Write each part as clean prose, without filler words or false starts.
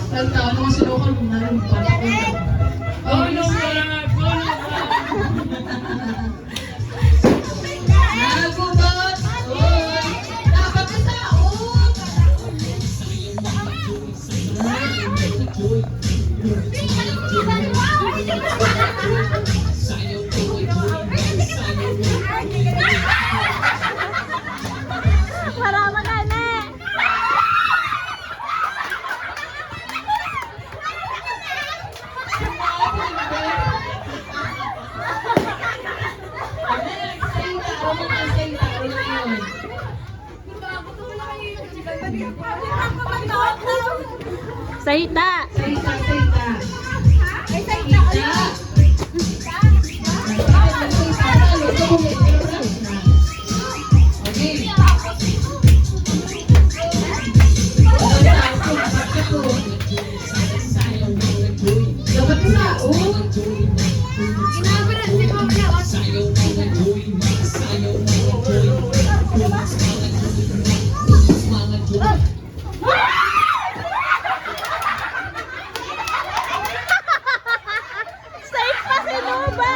Salta ka mga sulokal mo na rin. Tulong ba? Nagubat! Uy! Dapat ka saot! Marama ka na. Saita. Saita, saita. Ay, saita. Dapat na, oh. Ginabaran si Mama. Safe pa si Luba.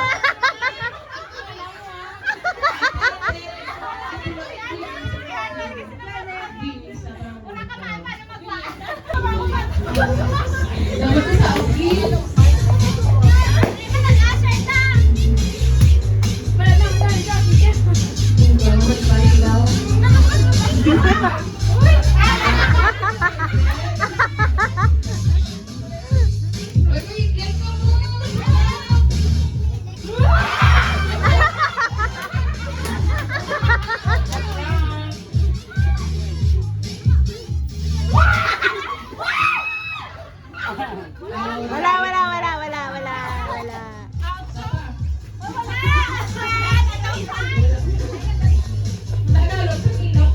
Dapat na sa akin. Dapat pa ilaw. Wala. Nalog sa ilok.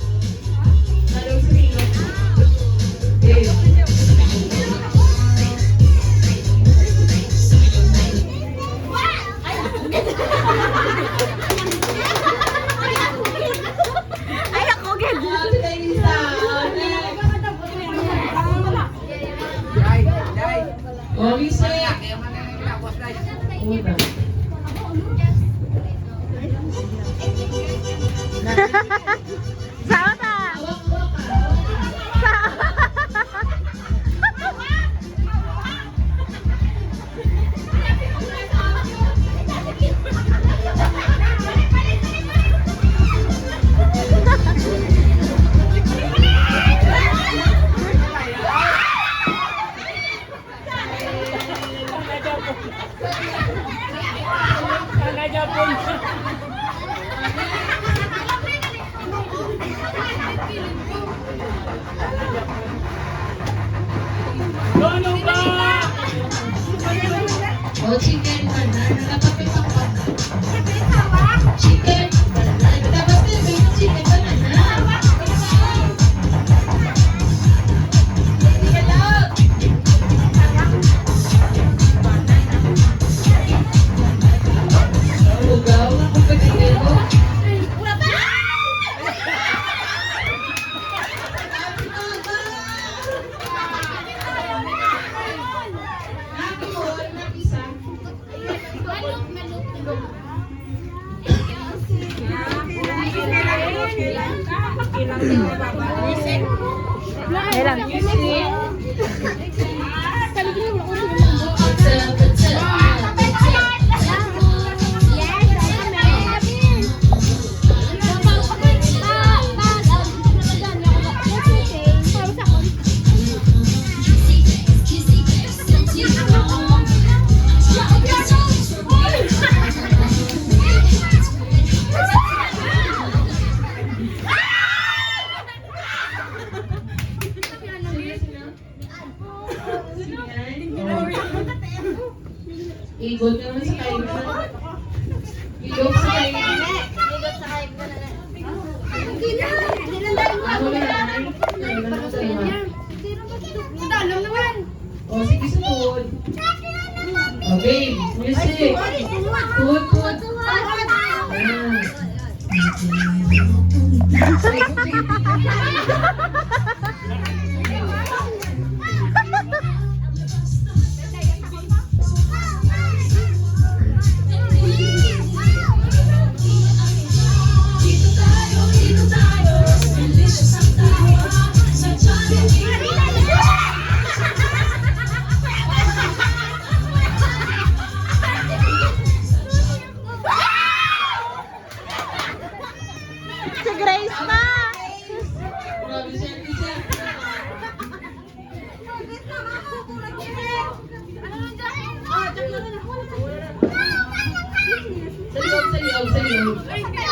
Nalog sa ilok. Ay, ako ganda. Oh, Lisa. Una. Saota. Oh, chicken banana. Dapat sa kwana. Chicken banana. Dapat may chicken banana. Ugaw. Pagkakita mo. Igot naman sa kainan. Igot sa kainan. Ano na yan? Ano na sa iwan? O, sige, sunod. O, babe. Music. Food, food. Ayan. tawag sa'yo.